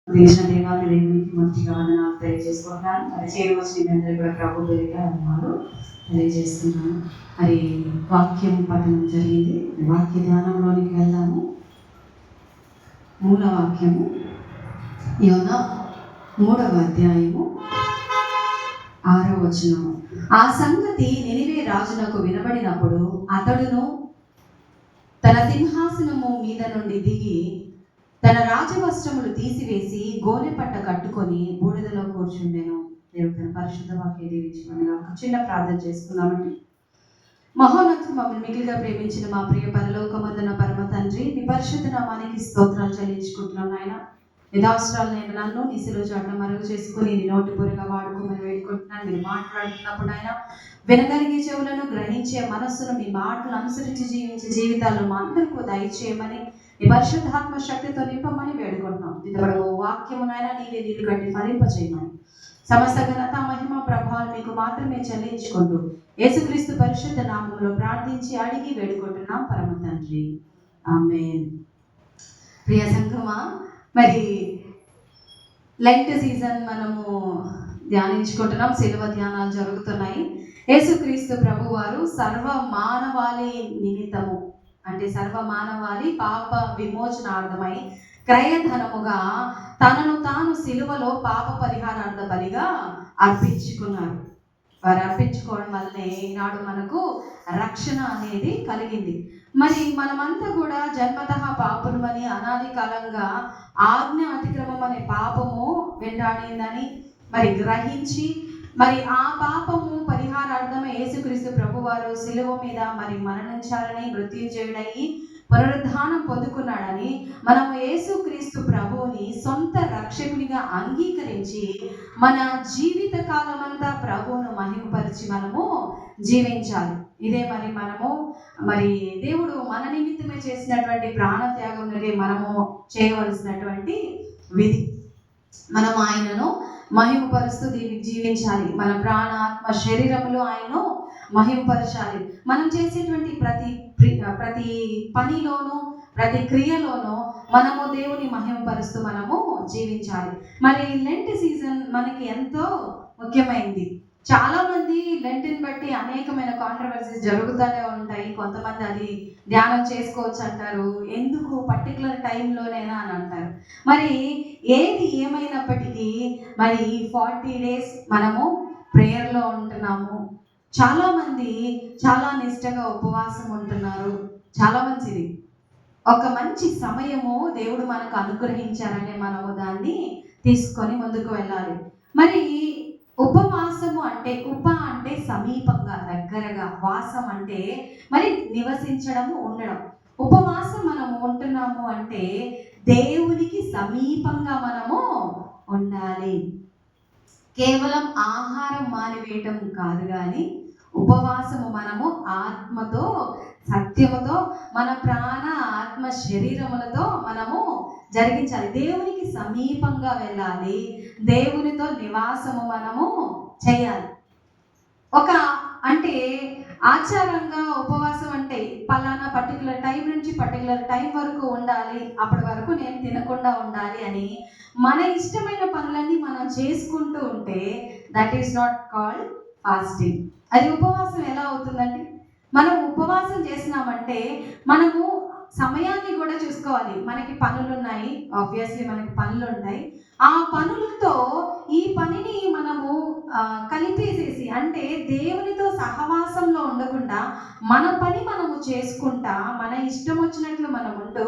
దేశ దేవాది దేవునికి మంచిగా వందనాలు తెలియజేసుకుంటున్నాను. మరి చేరువచ్చిన మీ అందరికీ కూడా ప్రభు పేరిట వందనాలు తెలియజేస్తున్నాను. మరి వాక్యం పఠనం జరిగింది. వాక్య ధ్యానంలోనికి వెళ్దాము. మూల వాక్యము యోనా 3వ అధ్యాయము 6వ వచనము. ఆ సంగతి నినివే రాజునకు వినబడినప్పుడు అతడును తన సింహాసనము మీద నుండి దిగి తన రాజవస్త్రములు తీసివేసి గోనె పట్ట కట్టుకొని బూడిదలో కూర్చుండెను. దేవుడు తన పరిశుద్ధ వాక్యం దీవించమని ఒక చిన్న ప్రార్థన చేసుకున్నామండి. మహోన్నతుడు మమ్మల్ని మిగిలిగా ప్రేమించిన మా ప్రియ పరలోకమందున పరమ తండ్రి, మీ పరిశుద్ధ నామానికి స్తోత్రాలు చెల్లించుకుంటున్నాం నాయన. యథావసరాలు నేను నన్ను నీ శిలువ చాటున మరుగు చేసుకుని నీ నోటి పూరగా వాడుకోమని వేడుకుంటున్నాను. మీరు మాట్లాడుతున్నప్పుడు ఆయన వినగలిగే చెవులను, గ్రహించే మనస్సును, మీ మాటలు అనుసరించి జీవించే జీవితాలను మా అందరికీ దయచేయమని, నీ పరిశుద్ధాత్మ శక్తితో నింపమని వేడుకుంటున్నాం. ఇంతవరకు వాక్యము నాయన నీవే నీరు కట్టి ఫలింపజేయమని, సమస్త ఘనత మహిమ ప్రభావాలు మీకు మాత్రమే చెల్లించుకుంటూ యేసుక్రీస్తు పరిశుద్ధ నామములో ప్రార్థించి అడిగి వేడుకుంటున్నాం పరమ తండ్రి, ఆమేన్. ప్రియ సంఘమా, మరి లెంట్ సీజన్ మనము ధ్యానించుకుంటున్నాం. శిలువ ధ్యానాలు జరుగుతున్నాయి. యేసుక్రీస్తు ప్రభువారు సర్వ మానవాళి నిమిత్తము, అంటే సర్వ మానవాళి పాప విమోచనార్థమై క్రయధనముగా తనను తాను సిలువలో పాప పరిహారార్థ బలిగా అర్పించుకున్నారు. వారు అర్పించుకోవడం వల్లనే ఈనాడు మనకు రక్షణ అనేది కలిగింది. మరి మనమంతా కూడా జన్మతః పాపులమని, అనాది కాలంగా ఆజ్ఞ అతిక్రమం అనే పాపము వెంటాడిందని మరి గ్రహించి, మరి ఆ పాపము పరిహారార్థమే యేసుక్రీస్తు ప్రభువారు సిలువ మీద మరి మరణించాలని, మృత్యుంజయుడయి పునరుద్ధానం పొందుకున్నాడని మనము యేసుక్రీస్తు ప్రభువుని సొంత రక్షకునిగా అంగీకరించి మన జీవిత కాలమంతా ప్రభువును మహిమపరిచి మనము జీవించాలి. ఇదే మరి దేవుడు మన నిమిత్తమే చేసినటువంటి ప్రాణత్యాగంలోనే మనము చేయవలసినటువంటి విధి. మనం ఆయనను మహిమపరుస్తూ జీవించాలి. మన ప్రాణ, ఆత్మ, శరీరములు ఆయనను మహిమపరచాలి. మనం చేసేటువంటి ప్రతి పనిలోనూ, ప్రతి క్రియలోనూ మనము దేవుని మహిమపరుస్తూ మనము జీవించాలి. మరి లెంట్ సీజన్ మనకి ఎంతో ముఖ్యమైనది. చాలా మంది లెంట్ని బట్టి అనేకమైన కాంట్రవర్సీస్ జరుగుతూనే ఉంటాయి. కొంతమంది అది ధ్యానం చేసుకోవచ్చు అంటారు, ఎందుకు పర్టికులర్ టైంలోనేనా అని అంటారు. మరి ఏది ఏమైనప్పటికీ మరి ఈ 40 days మనము ప్రేయర్లో ఉంటున్నాము. చాలామంది చాలా నిష్టగా ఉపవాసం ఉంటున్నారు. చాలా మంచిది. ఒక మంచి సమయము దేవుడు మనకు అనుగ్రహించారని మనము దాన్ని తీసుకొని ముందుకు వెళ్ళాలి. మరి ఉపవాసము అంటే అంటే సమీపంగా, దగ్గరగా, వాసం అంటే మరి నివసించడము, ఉండడం. ఉపవాసం మనము ఉంటున్నాము అంటే దేవునికి సమీపంగా మనము ఉండాలి. కేవలం ఆహారం మానివేయటం కాదు, కానీ ఉపవాసము మనము ఆత్మతో, సత్యముతో, మన ప్రాణ, ఆత్మ, శరీరములతో మనము జరిగించాలి. దేవునికి సమీపంగా వెళ్ళాలి. దేవునితో నివాసము మనము చేయాలి. అంటే ఆచారంగా ఉపవాసం అంటే పలానా పర్టికులర్ టైం నుంచి పర్టికులర్ టైం వరకు ఉండాలి, అప్పటి వరకు నేను తినకుండా ఉండాలి అని మన ఇష్టమైన పనులన్నీ మనం చేసుకుంటూ ఉంటే that is not called fasting. అది ఉపవాసం ఎలా అవుతుందండి? మనం ఉపవాసం చేసినామంటే మనము సమయాన్ని కూడా చూసుకోవాలి. మనకి పనులు ఉన్నాయి, ఆబ్వియస్లీ మనకి పనులు ఉంటాయి. ఆ పనులతో ఈ పనిని మనము కలిపేసేసి, అంటే దేవునితో సహవాసంలో ఉండకుండా మన పని మనము చేసుకుంటా, మన ఇష్టం వచ్చినట్లు మనం ఉంటూ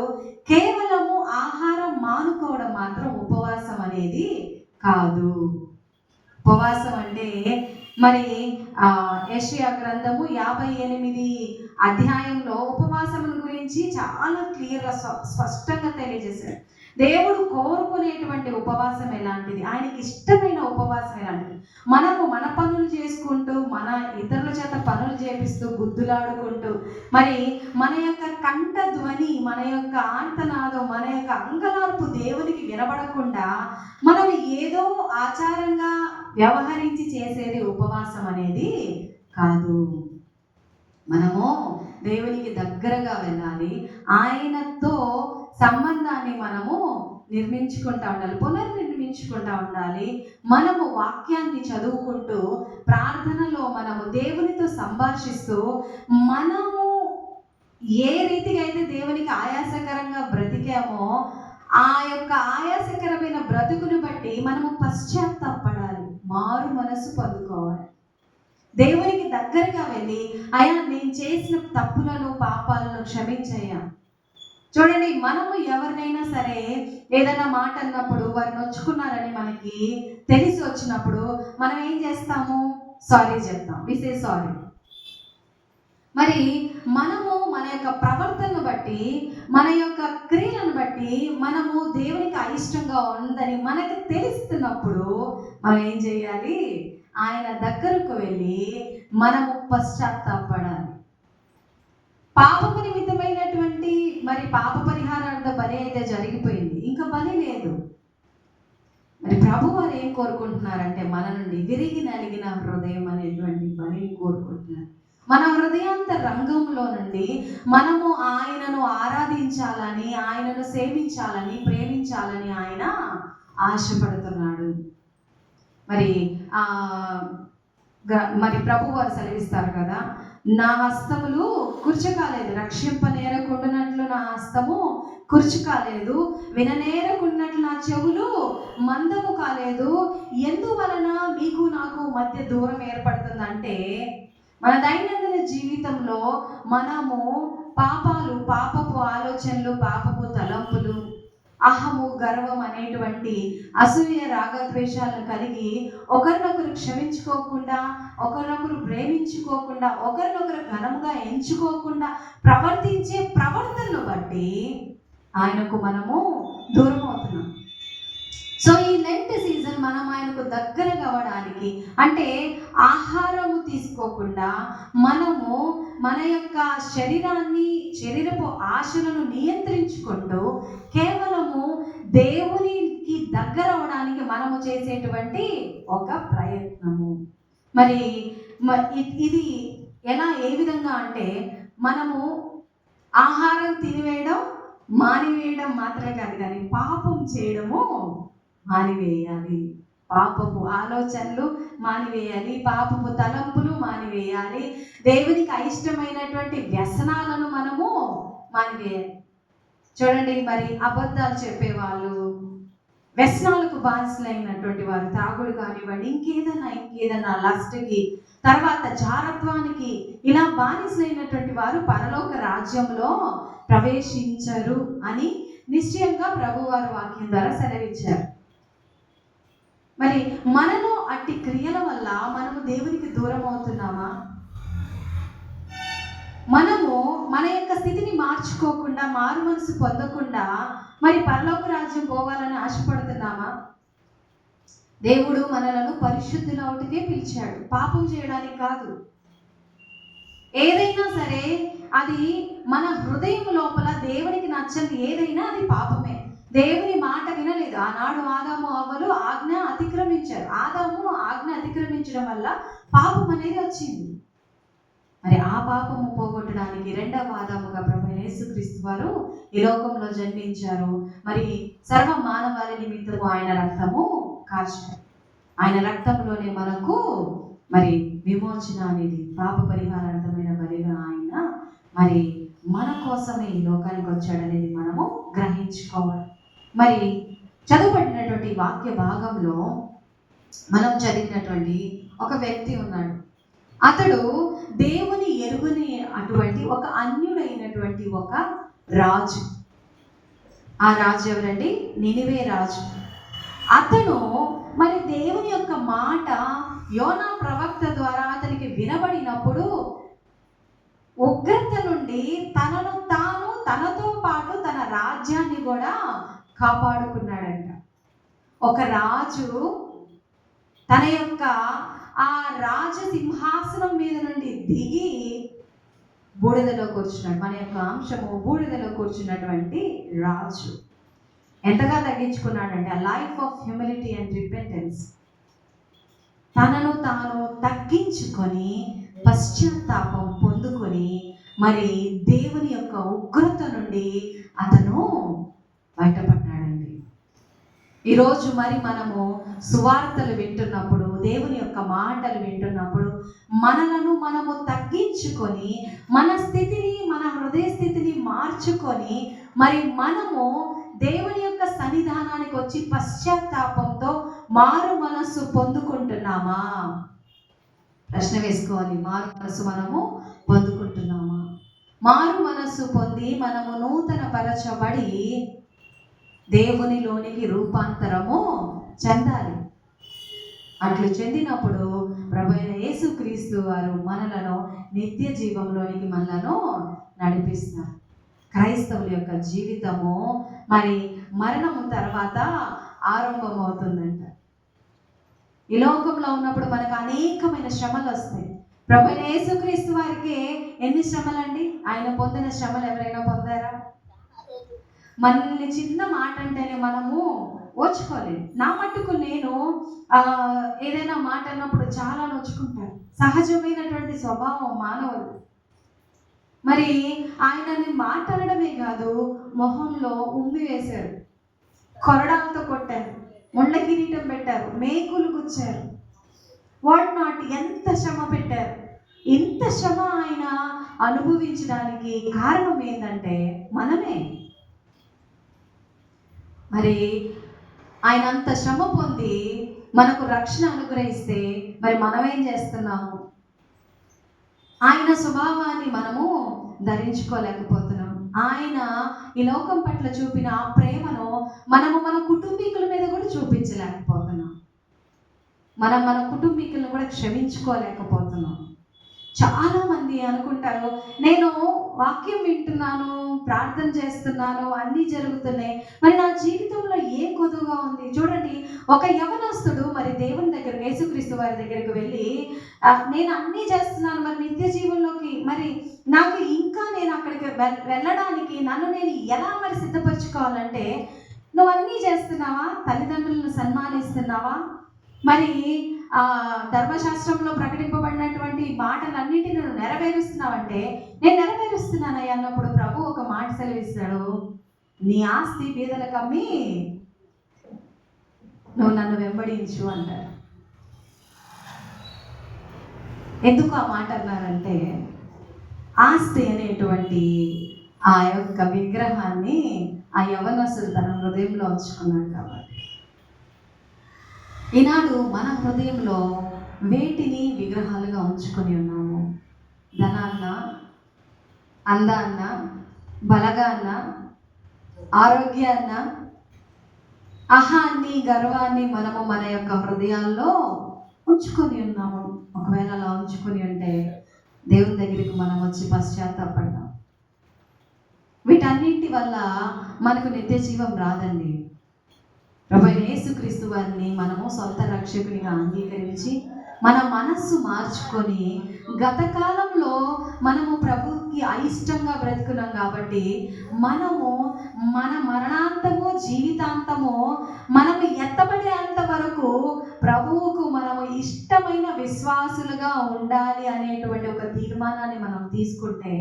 కేవలము ఆహారం మానుకోవడం మాత్రం ఉపవాసం అనేది కాదు. ఉపవాసం అంటే మరి యెషయా గ్రంథము 58 అధ్యాయంలో ఉపవాసముల గురించి చాలా క్లియర్గా స్పష్టంగా తెలియజేశాడు. దేవుడు కోరుకునేటువంటి ఉపవాసం ఎలాంటిది, ఆయనకి ఇష్టమైన ఉపవాసం ఎలాంటిది. మనము మన పనులు చేసుకుంటూ, మన ఇతరుల చేత పనులు చేపిస్తూ, గుద్దులాడుకుంటూ, మరి మన యొక్క కంఠ ధ్వని, మన యొక్క ఆర్తనాదం, మన యొక్క అంగలార్పు దేవునికి వినబడకుండా మనం ఏదో ఆచారంగా వ్యవహరించి చేసేది ఉపవాసం అనేది కాదు. మనము దేవునికి దగ్గరగా వెళ్ళాలి. ఆయనతో సంబంధాన్ని మనము నిర్మించుకుంటా ఉండాలి, పునర్నిర్మించుకుంటా ఉండాలి. మనము వాక్యాన్ని చదువుకుంటూ ప్రార్థనలో మనము దేవునితో సంభాషిస్తూ మనము ఏ రీతిగా అయితే దేవునికి ఆయాసకరంగా బ్రతికామో ఆ యొక్క ఆయాసకరమైన బ్రతుకును బట్టి మనము పశ్చాత్తాపడాలి, మారు మనసు పొందుకోవాలి. దేవునికి దగ్గరగా వెళ్ళి అయ్యా నేను చేసిన తప్పులను పాపాలను క్షమించయ్యా. చూడండి, మనము ఎవరినైనా సరే ఏదైనా మాట అన్నప్పుడు వారు నొచ్చుకున్నారని మనకి తెలిసి వచ్చినప్పుడు మనం ఏం చేస్తాము? సారీ చెప్తాం, వి సే సారీ. మరి మనము మన యొక్క ప్రవర్తనను బట్టి, మన యొక్క క్రియలను బట్టి మనము దేవునికి అయిష్టంగా ఉందని మనకు తెలుస్తున్నప్పుడు మనం ఏం చేయాలి? ఆయన దగ్గరకు వెళ్ళి మనము పశ్చాత్తాపడాలి. పాపపు నిమిత్తమైనటువంటి మరి పాప పరిహారార్థ బలి అయితే జరిగిపోయింది, ఇంకా బలి లేదు. మరి ప్రభు వారు ఏం కోరుకుంటున్నారంటే మన నుండి విరిగి నలిగిన హృదయం అనేటువంటి బలిని కోరుకుంటున్నారు. మన హృదయాంత రంగంలో నుండి మనము ఆయనను ఆరాధించాలని, ఆయనను సేవించాలని, ప్రేమించాలని ఆయన ఆశపడుతున్నాడు. మరి ప్రభు వారు సెలవిస్తారు కదా, నా హస్తములు కుర్చీ కాలేదు, రక్షింపనేరకుండానట్లు నా హస్తము కుర్చీ కాలేదు, విననేరకున్నట్లు నా చెవులు మందము కాలేదు. ఎందువలన మీకు నాకు మధ్య దూరం ఏర్పడుతుందంటే, మన దైనందిన జీవితంలో మనము పాపపు ఆలోచనలు, పాపపు తలంపులు, అహము, గర్వం అనేటువంటి అసూయ, రాగద్వేషాలను కలిగి ఒకరినొకరు క్షమించుకోకుండా, ఒకరినొకరు ప్రేమించుకోకుండా, ఒకరినొకరు ఘనంగా ఎంచుకోకుండా ప్రవర్తించే ప్రవర్తనను బట్టి ఆయనకు మనము దూరం అవుతున్నాం. సో ఈ లెంట్ సీజన్ మనం ఆయనకు దగ్గర కావడానికి, అంటే ఆహారము తీసుకోకుండా మనము మన యొక్క శరీరపు ఆశలను నియంత్రించుకుంటూ కేవలము దేవునికి దగ్గర అవడానికి మనము చేసేటువంటి ఒక ప్రయత్నము. మరి ఇది ఏ విధంగా అంటే, మనము ఆహారం తినివేయడం మానివేయడం మాత్రమే కాదు, కానీ పాపం చేయడము మానివేయాలి. పాపపు ఆలోచనలు మానివేయాలి, పాపపు తలంపులు మానివేయాలి, దేవునికి అయిష్టమైనటువంటి వ్యసనాలను మనము మానివేయాలి. చూడండి, మరి అబద్ధాలు చెప్పేవాళ్ళు, వ్యసనాలకు బానిసలైనటువంటి వారు, తాగుడు కానివ్వండి, ఇంకేదైనా లస్ట్కి, తర్వాత జారత్వానికి ఇలా బానిసలైనటువంటి వారు పరలోక రాజ్యంలో ప్రవేశించరు అని నిశ్చయంగా ప్రభువారు వాక్యం ద్వారా సెలవిచ్చారు. మరి మనలో అట్టి క్రియల వల్ల మనము దేవునికి దూరం అవుతున్నామా? మనము మన యొక్క స్థితిని మార్చుకోకుండా, మారు మనసు పొందకుండా మరి పరలోక రాజ్యం పోవాలని ఆశపడుతున్నామా? దేవుడు మనలను పరిశుద్ధులవుటకే పిలిచాడు, పాపం చేయడానికి కాదు. ఏదైనా సరే అది మన హృదయం లోపల దేవునికి నచ్చని ఏదైనా అది పాపమే. దేవుని మాట వినలేదు. ఆనాడు ఆదాము అవ్వలు ఆజ్ఞ అతిక్రమించారు. ఆదాము ఆజ్ఞ అతిక్రమించడం వల్ల పాపం అనేది వచ్చింది. మరి ఆ పాపము పోగొట్టడానికి రెండవ ఆదాముగా ప్రభువైన యేసుక్రీస్తు వారు ఈ లోకంలో జన్మించారు. మరి సర్వ మానవాళి నిమిత్తము ఆయన రక్తము కార్చారు. ఆయన రక్తంలోనే మనకు మరి విమోచన అనేది, పాప పరిహారార్థమైన బలిగా ఆయన మరి మన కోసమే ఈ లోకానికి వచ్చాడనేది మనము గ్రహించుకోవాలి. మరి చదువుబడినటువంటి వాక్య భాగంలో మనం చదివినటువంటి ఒక వ్యక్తి ఉన్నాడు. అతడు దేవుని ఎరుగని అటువంటి ఒక అన్యుడైనటువంటి ఒక రాజు. ఆ రాజు ఎవరండి? నినివే రాజు. అతను మరి దేవుని యొక్క మాట యోనా ప్రవక్త ద్వారా అతనికి వినబడినప్పుడు ఉగ్రత నుండి తనతో పాటు తన రాజ్యాన్ని కూడా కాపాడుకున్నాడంట. ఒక రాజు తన యొక్క ఆ రాజసింహాసనం మీద నుండి దిగి బూడిదలో కూర్చున్నాడు. మన యొక్క అంశము బూడిదలో కూర్చున్నటువంటి రాజు ఎంతగా తగ్గించుకున్నాడంటే, ఆ life of humility and repentance. తనను తాను తగ్గించుకొని పశ్చాత్తాపం పొందుకొని మరి దేవుని యొక్క ఉగ్రత నుండి అతను బయటపడ్డాడండి. ఈరోజు మరి మనము సువార్తలు వింటున్నప్పుడు, దేవుని యొక్క మాటలు వింటున్నప్పుడు మనలను మనము తగ్గించుకొని, మన స్థితిని, మన హృదయ స్థితిని మార్చుకొని, మరి మనము దేవుని యొక్క సన్నిధానానికి వచ్చి పశ్చాత్తాపంతో మారు మనస్సు పొందుకుంటున్నామా? ప్రశ్న వేసుకోవాలి. మారు మనస్సు మనము పొందుకుంటున్నామా? మారు మనస్సు పొంది మనము నూతన పరచబడి దేవునిలోనికి రూపాంతరము చెందాలి. అట్లు చెందినప్పుడు ప్రభువైన యేసుక్రీస్తు వారు మనలను నిత్య జీవంలోనికి మనలను నడిపిస్తారు. క్రైస్తవుల యొక్క జీవితము మరి మరణము తర్వాత ఆరంభమవుతుందంట. ఈ లోకంలో ఉన్నప్పుడు మనకు అనేకమైన శ్రమలు వస్తాయి. ప్రభువైన యేసుక్రీస్తు వారికి ఎన్ని శ్రమలండి? ఆయన పొందిన శ్రమలు ఎవరైనా పొందారా? మనల్ని చిన్న మాట అంటేనే మనము ఓర్చుకోలేదు. నా మట్టుకు నేను ఏదైనా మాట అన్నప్పుడు చాలా నొచ్చుకుంటాను. సహజమైనటువంటి స్వభావం మానవుడు. మరి ఆయనని మాట్లాడమే కాదు, మొహంలో ఉమ్మి వేశారు, కొరడాలతో కొట్టారు, ముళ్ళ కిరీటం పెట్టారు, మేకులు గుచ్చారు, వాట్ నాట్, ఎంత శ్రమ పెట్టారు. ఇంత శ్రమ ఆయన అనుభవించడానికి కారణం ఏంటంటే మనమే. మరి ఆయన అంత శ్రమ పొంది మనకు రక్షణ అనుగ్రహిస్తే మరి మనం ఏం చేస్తున్నాము? ఆయన స్వభావాన్ని మనము ధరించుకోలేకపోతున్నాం. ఆయన ఈ లోకం పట్ల చూపిన ఆ ప్రేమను మనము మన కుటుంబీకుల మీద కూడా చూపించలేకపోతున్నాం. మన కుటుంబీకులను కూడా క్షమించుకోలేకపోతున్నాం. చాలా మంది అనుకుంటారు, నేను వాక్యం వింటున్నాను, ప్రార్థన చేస్తున్నాను, అన్నీ జరుగుతున్నాయి, మరి నా జీవితంలో ఏం కొదువుగా ఉంది? చూడండి, ఒక యవనస్తుడు మరి దేవుని దగ్గర, యేసుక్రీస్తు వారి దగ్గరికి వెళ్ళి, నేను అన్నీ చేస్తున్నాను, మరి నిత్య జీవంలోకి మరి నాకు ఇంకా నేను అక్కడికి వెళ్ళడానికి నన్ను నేను ఎలా మరి సిద్ధపరచుకోవాలంటే, నువ్వు అన్నీ చేస్తున్నావా? తల్లిదండ్రులను సన్మానిస్తున్నావా? మరి ధర్మశాస్త్రంలో ప్రకటింపబడినటువంటి మాటలన్నింటినీ నువ్వు నెరవేరుస్తున్నావంటే, నేను నెరవేరుస్తున్నానయ్యా అన్నప్పుడు ప్రభు ఒక మాట సెలవిస్తాడు, నీ ఆస్తి బీదలకు అమ్మి నువ్వు నన్ను వెంబడించు అంటారు. ఎందుకు ఆ మాట అన్నారంటే, ఆస్తి అనేటువంటి ఆ యొక్క విగ్రహాన్ని ఆ యవనస్తుడు తన హృదయంలో ఉంచుకున్నాడు కాబట్టి. ఈనాడు మన హృదయంలో వేటిని విగ్రహాలుగా ఉంచుకొని ఉన్నాము? ధనాన్న, అందాన్న, బలగాన్న, ఆరోగ్యాన్న, అహాన్ని, గర్వాన్ని మనము మన యొక్క హృదయాల్లో ఉంచుకొని ఉన్నాము. ఒకవేళ అలా ఉంచుకొని ఉంటే దేవుని దగ్గరికి మనం వచ్చి పశ్చాత్తాపడదాం. వీటన్నింటి వల్ల మనకు నిత్య జీవం రాదండి. ప్రభువైన యేసుక్రీస్తు వారిని మనము సొంత రక్షకునిగా అంగీకరించి మన మనస్సు మార్చుకొని, గత కాలంలో మనము ప్రభువుకి అయిష్టంగా బ్రతుకున్నాం కాబట్టి మనము మన మరణాంతము, జీవితాంతము మనము ఎత్తబడేంత వరకు ప్రభువుకు మనము ఇష్టమైన విశ్వాసులుగా ఉండాలి అనేటువంటి ఒక తీర్మానాన్ని మనం తీసుకుంటే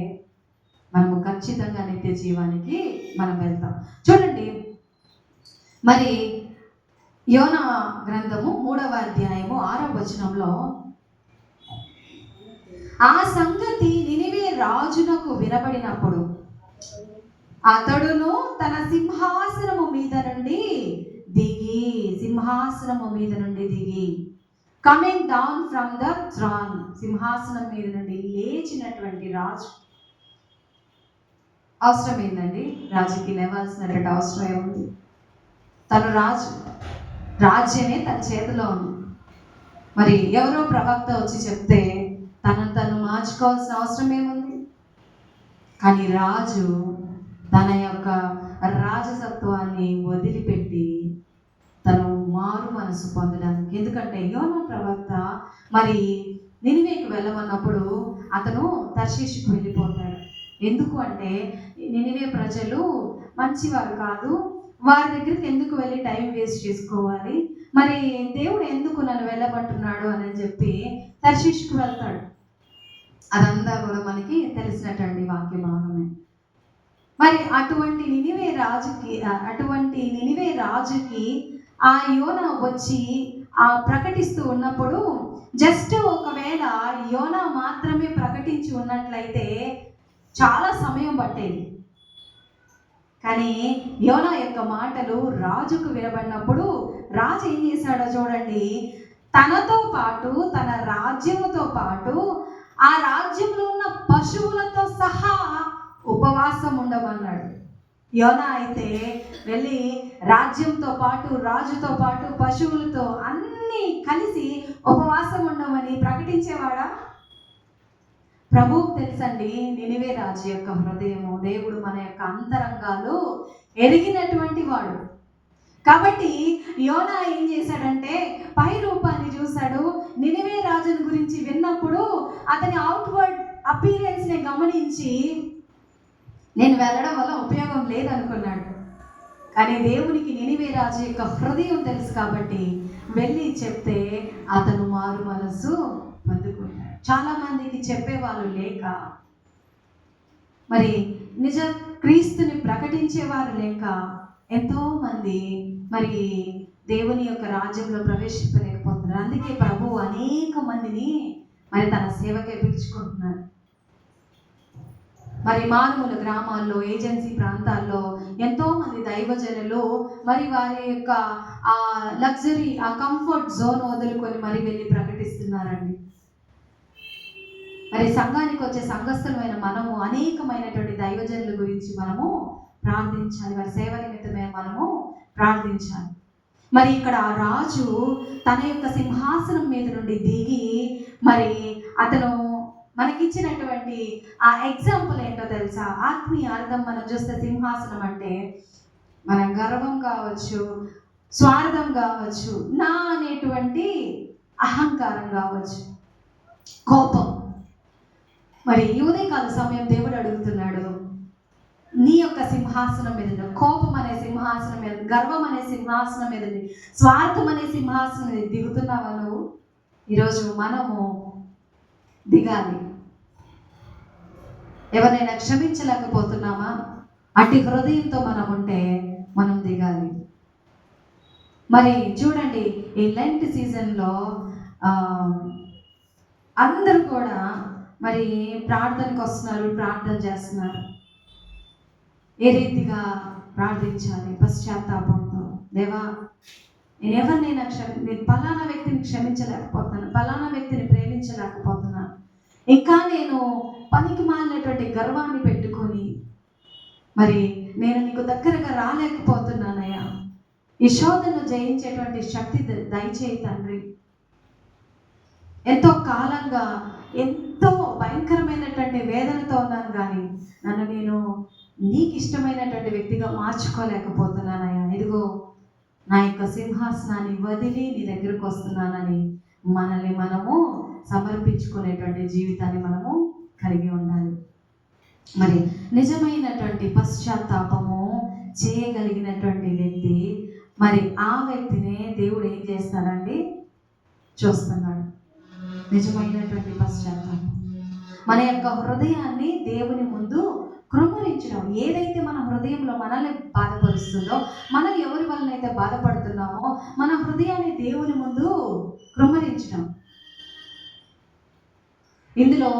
మనము ఖచ్చితంగా నిత్య జీవానికి మనం వెళ్తాం. చూడండి, మరి యోనా గ్రంథము 3వ అధ్యాయము 6వ వచనంలో, ఆ సంగతి నినివే రాజునకు వినబడినప్పుడు అతడును తన సింహాసనము మీద నుండి దిగి కమింగ్ డౌన్ ఫ్రమ్ ద థ్రాన్, సింహాసనం మీద నుండి లేచినటువంటి రాజు. అవసరం ఏందండి? రాజుకి లేవాల్సినటువంటి అవసరం ఏముంది? తను రాజు, రాజ్యమే తన చేతిలో ఉంది. మరి ఎవరో ప్రవక్త వచ్చి చెప్తే తను మార్చుకోవాల్సిన అవసరం ఏముంది? కానీ రాజు తన యొక్క రాజసత్వాన్ని వదిలిపెట్టి తను మారు మనసు పొందడానికి, ఎందుకంటే యోనా ప్రవక్త మరి నినివేకి వెళ్ళమన్నప్పుడు అతను తర్షీషుకు వెళ్ళిపోతాడు. ఎందుకు అంటే నినివే ప్రజలు మంచివారు కాదు, వారి దగ్గరికి ఎందుకు వెళ్ళి టైం వేస్ట్ చేసుకోవాలి, మరి దేవుడు ఎందుకు నన్ను వెళ్ళమంటున్నాడు అని చెప్పి తర్షీషుకు వెళ్తాడు. అదంతా కూడా మనకి తెలిసినటువంటి వాక్య భాగమే. మరి అటువంటి నినివే రాజుకి ఆ యోనా వచ్చి ప్రకటిస్తూ ఉన్నప్పుడు జస్ట్ ఒకవేళ యోనా మాత్రమే ప్రకటించి ఉన్నట్లయితే చాలా సమయం పట్టేది. కానీ యోనా యొక్క మాటలు రాజుకు వినబడినప్పుడు రాజు ఏం చేశాడో చూడండి, తనతో పాటు తన రాజ్యముతో పాటు ఆ రాజ్యంలో ఉన్న పశువులతో సహా ఉపవాసం ఉండమన్నాడు. యోనా అయితే వెళ్ళి రాజ్యంతో పాటు రాజుతో పాటు పశువులతో అన్నీ కలిసి ఉపవాసం ఉండమని ప్రకటించేవాడా? ప్రభువుకు తెలుసండి నినివే రాజు యొక్క హృదయము, దేవుడు మన యొక్క అంతరంగాలు ఎరిగినటువంటి వాడు. కాబట్టి యోనా ఏం చేశాడంటే పై రూపాన్ని చూశాడు. నినివే రాజుని గురించి విన్నప్పుడు అతని అవుట్వర్డ్ అపీరెన్స్ని గమనించి నేను వెళ్ళడం వల్ల ఉపయోగం లేదనుకున్నాడు. కానీ దేవునికి నినివే రాజు యొక్క హృదయం తెలుసు కాబట్టి వెళ్ళి చెప్తే అతను మారు మనసు పొందుకున్నాడు. చాలా మందికి చెప్పేవాళ్ళు లేక, మరి నిజ క్రీస్తుని ప్రకటించేవారు లేక ఎంతోమంది మరి దేవుని యొక్క రాజ్యంలో ప్రవేశించలేకపోతున్నారు. అందుకే ప్రభు అనేక మందిని మరి తన సేవకే పిలుచుకుంటున్నారు. మరి మారుమూల గ్రామాల్లో, ఏజెన్సీ ప్రాంతాల్లో ఎంతోమంది దైవజనులు మరి వారి యొక్క ఆ లగ్జరీ, ఆ కంఫర్ట్ జోన్ వదులుకొని మరి వెళ్ళి ప్రకటిస్తున్నారండి. మరి సంఘానికి వచ్చే సంఘస్థులమైన మనము అనేకమైనటువంటి దైవజనుల గురించి మనము ప్రార్థించాలి. వారి సేవ నిమిత్తమే మనము ప్రార్థించాలి. మరి ఇక్కడ ఆ రాజు తన యొక్క సింహాసనం మీద నుండి దిగి మరి అతను మనకిచ్చినటువంటి ఆ ఎగ్జాంపుల్ ఏంటో తెలుసా? ఆత్మీయ అర్థం మనం చూస్తే సింహాసనం అంటే మన గర్వం కావచ్చు, స్వార్థం కావచ్చు, నా అనేటువంటి అహంకారం కావచ్చు, కోపం. మరి ఈ ఉదయకాల సమయం దేవుడు అడుగుతున్నాడు, నీ యొక్క సింహాసనం మీద, కోపం అనే సింహాసనం మీద, గర్వం అనే సింహాసనం మీద, స్వార్థం అనే సింహాసనం మీద దిగుతున్నావా నువ్వు? ఈరోజు మనము దిగాలి. ఎవరైనా క్షమించలేకపోతున్నామా? అట్టి హృదయంతో మనం ఉంటే మనం దిగాలి. మరి చూడండి, ఈ లెంట్ సీజన్లో అందరూ కూడా మరి ప్రార్థనకు వస్తున్నారు, ప్రార్థన చేస్తున్నారు. ఏ రీతిగా ప్రార్థించాలి? పశ్చాత్తాపంతో, దేవా నేను ఎవరినైనా నేను పలానా వ్యక్తిని క్షమించలేకపోతున్నాను, పలానా వ్యక్తిని ప్రేమించలేకపోతున్నాను, ఇంకా నేను పనికి మాలినటువంటి గర్వాన్ని పెట్టుకొని మరి నేను నీకు దగ్గరగా రాలేకపోతున్నానయ్యా. ఈ శోధనను జయించేటువంటి శక్తి దయచేయి తండ్రి. ఎంతో కాలంగా ఎంతో భయంకరమైనటువంటి వేదనతో ఉన్నాను, కానీ నన్ను నేను నీకు ఇష్టమైనటువంటి వ్యక్తిగా మార్చుకోలేకపోతున్నానయ్యా. ఇదిగో నా యొక్క సింహాసనాన్ని వదిలి నీ దగ్గరకు వస్తున్నానని మనల్ని మనము సమర్పించుకునేటువంటి జీవితాన్ని మనము కలిగి ఉండాలి. మరి నిజమైనటువంటి పశ్చాత్తాపము చేయగలిగినటువంటి వ్యక్తి, మరి ఆ వ్యక్తినే దేవుడు ఏం చేస్తాడండి? చూస్తున్నాడు. నిజమైనటువంటి పశ్చాత్తాపం మన యొక్క హృదయాన్ని దేవుని ముందు కృమ్మరించడం. ఏదైతే మన హృదయంలో మనల్ని బాధపరుస్తుందో, మనం ఎవరి వలన అయితే బాధపడుతున్నామో మన హృదయాన్ని దేవుని ముందు కృమ్మరించడం. ఇందులో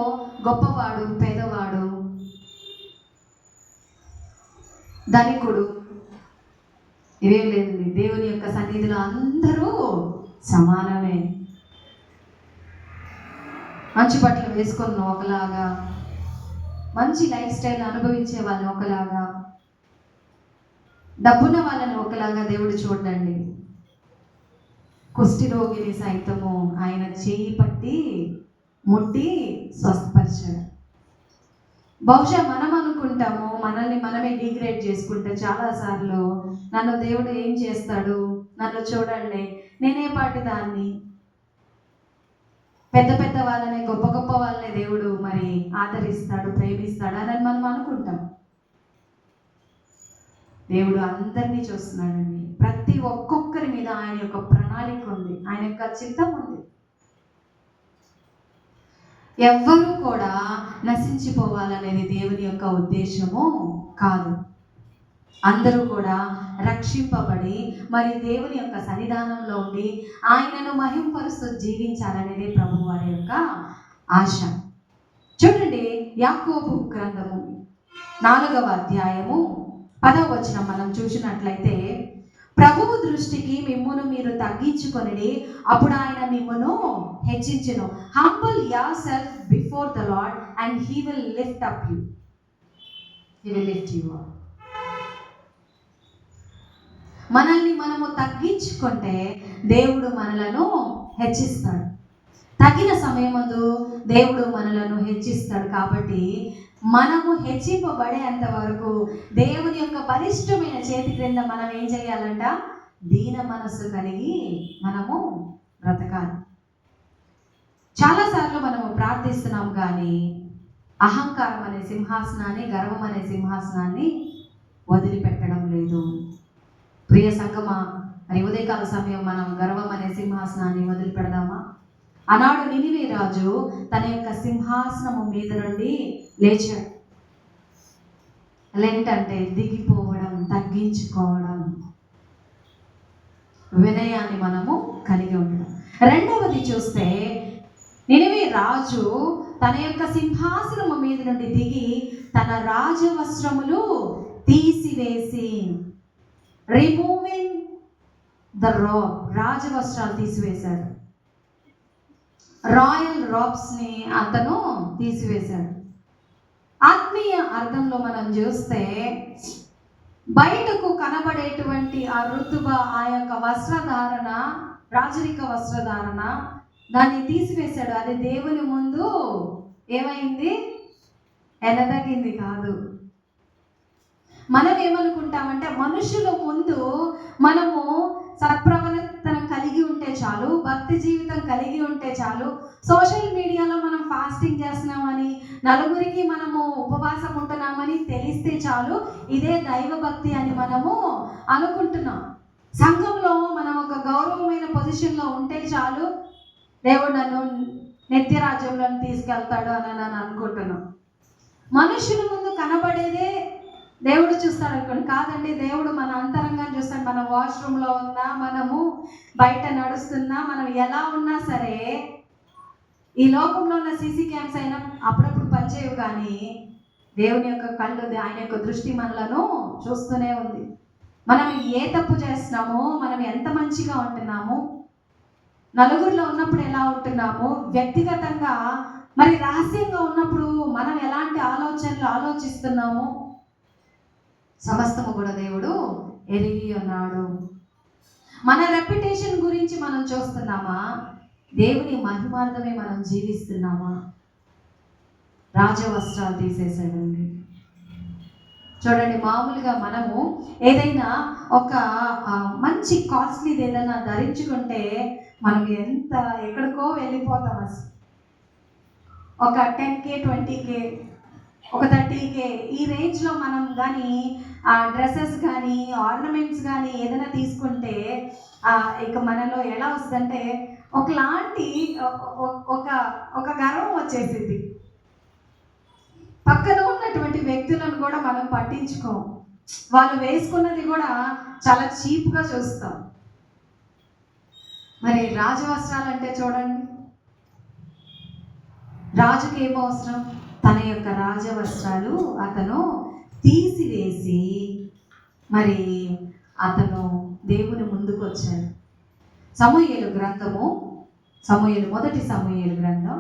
గొప్పవాడు, పేదవాడు, ధనికుడు ఇవేం లేదండి. దేవుని యొక్క సన్నిధిలో అందరూ సమానమే. మంచి బట్టలు వేసుకున్న ఒకలాగా, మంచి లైఫ్ స్టైల్ అనుభవించే వాళ్ళని ఒకలాగా, డబ్బున్న వాళ్ళని ఒకలాగా దేవుడు చూడండి. కుష్టి రోగిని సైతము ఆయన చేయి పట్టి ముట్టి స్వస్థపరిచాడు. బహుశా మనం అనుకుంటాము, మనల్ని మనమే డిగ్రేడ్ చేసుకుంటే చాలాసార్లు నన్ను దేవుడు ఏం చేస్తాడు, నన్ను చూడండి నేనే పాటి దాన్ని, పెద్ద పెద్ద వాళ్ళని, గొప్ప గొప్ప వాళ్ళని దేవుడు మరి ఆదరిస్తాడు, ప్రేమిస్తాడు అని మనం అనుకుంటాం. దేవుడు అందరినీ చూస్తున్నాడండి. ప్రతి ఒక్కొక్కరి మీద ఆయన యొక్క ప్రణాళిక ఉంది, ఆయన యొక్క చిత్తం ఉంది. ఎవ్వరూ కూడా నశించిపోవాలనేది దేవుని యొక్క ఉద్దేశము కాదు. అందరూ కూడా రక్షింపబడి మరి దేవుని యొక్క సన్నిధానంలో ఉండి ఆయనను మహింపరుస్తూ జీవించాలనేదే ప్రభు వారి యొక్క ఆశ. చూడండి, యాకోబు గ్రంథము 4వ అధ్యాయము 10వ వచనం మనం చూసినట్లయితే, ప్రభువు దృష్టికి మిమ్మును మీరు తగ్గించుకొనిడి, అప్పుడు ఆయన మిమ్మును హెచ్చించును. Humble yourself before the Lord and he will lift up you. He will lift you up. మనల్ని మనము తగ్గించుకుంటే దేవుడు మనలను హెచ్చిస్తాడు. తగిన సమయమందు దేవుడు మనలను హెచ్చిస్తాడు. కాబట్టి మనము హెచ్చింపబడేంత వరకు దేవుని యొక్క బలిష్టమైన చేతి క్రింద మనం ఏం చేయాలంట? దీన మనస్సు కలిగి మనము బ్రతకాలి. చాలాసార్లు మనము ప్రార్థిస్తున్నాం, కానీ అహంకారం అనే సింహాసనాన్ని, గర్వం అనే సింహాసనాన్ని వదిలిపెట్టడం లేదు. ప్రియ సంగమా, మరి ఉదయకాల సమయం మనం గర్వం అనే సింహాసనాన్ని వదిలిపెడదామా? ఆనాడు నినివే రాజు తన యొక్క సింహాసనము మీద నుండి లేచాడు. ఏంటంటే దిగిపోవడం, తగ్గించుకోవడం, వినయాన్ని మనము కలిగి ఉండడం. రెండవది చూస్తే, నినివే రాజు తన యొక్క సింహాసనము మీద నుండి దిగి తన రాజవస్త్రములు తీసివేసి, రిమూవింగ్ ద రాబ్, రాజవస్త్రాలు తీసివేశాడు. రాయల్ రాబ్స్ని అతను తీసివేశాడు. ఆత్మీయ అర్థంలో మనం చూస్తే, బయటకు కనబడేటువంటి ఆ ఋతుబ, ఆ యొక్క వస్త్రధారణ, రాజరిక వస్త్రధారణ, దాన్ని తీసివేశాడు. అది దేవుని ముందు ఏమైంది? ఎనదగింది కాదు. మనం ఏమనుకుంటామంటే, మనుషుల ముందు మనము సత్ప్రవర్తన కలిగి ఉంటే చాలు, భక్తి జీవితం కలిగి ఉంటే చాలు, సోషల్ మీడియాలో మనం ఫాస్టింగ్ చేస్తున్నామని, నలుగురికి మనము ఉపవాసం ఉంటున్నామని తెలిస్తే చాలు, ఇదే దైవభక్తి అని మనము అనుకుంటున్నాం. సంఘంలో మనం ఒక గౌరవమైన పొజిషన్లో ఉంటే చాలు, దేవుడు నన్ను నిత్య రాజ్యంలో తీసుకెళ్తాడు అని నేను అనుకుంటున్నాం. మనుషుల ముందు కనబడేదే దేవుడు చూస్తాడు అనుకోండి. కాదండి, దేవుడు మన అంతరంగాన్ని చూస్తాడు. మనం వాష్రూమ్లో ఉన్నా, మనము బయట నడుస్తున్నా, మనం ఎలా ఉన్నా సరే, ఈ లోకంలో ఉన్న సీసీ క్యామ్స్ అయినా అప్పుడప్పుడు పనిచేయవు, కానీ దేవుని యొక్క కళ్ళు, ఆయన యొక్క దృష్టి మనలను చూస్తూనే ఉంది. మనం ఏ తప్పు చేస్తున్నామో, మనం ఎంత మంచిగా ఉంటున్నాము, నలుగురిలో ఉన్నప్పుడు ఎలా ఉంటున్నాము, వ్యక్తిగతంగా మరి రహస్యంగా ఉన్నప్పుడు మనం ఎలాంటి ఆలోచనలు ఆలోచిస్తున్నాము, సమస్తము కూడా దేవుడు ఎరిగి ఉన్నాడు. మన రెప్యుటేషన్ గురించి మనం చూస్తున్నామా? దేవుని మహిమార్థమే మనం జీవిస్తున్నామా? రాజవస్త్రాలు తీసేసాడండి. చూడండి, మామూలుగా మనము ఏదైనా ఒక మంచి కాస్ట్లీది ఏదైనా ధరించుకుంటే మనం ఎంత ఎక్కడికో వెళ్ళిపోతాం. అసలు ఒక 10K 20K ఒక 30K ఈ రేంజ్లో మనం కానీ డ్రెస్సెస్ కానీ ఆర్నమెంట్స్ కానీ ఏదైనా తీసుకుంటే ఇక మనలో ఎలా వస్తుందంటే ఒకలాంటి ఒక గర్వం వచ్చేసింది. పక్కన ఉన్నటువంటి వ్యక్తులను కూడా మనం పట్టించుకోం. వాళ్ళు వేసుకున్నది కూడా చాలా చీప్గా చూస్తాం. మరి రాజవస్త్రాలు అంటే చూడండి, రాజుకి ఏమో అవసరం? తన యొక్క రాజవస్త్రాలు అతను తీసివేసి మరి అతను దేవుని ముందుకు వచ్చాడు. సమూయేలు గ్రంథము, మొదటి సమూయేలు గ్రంథం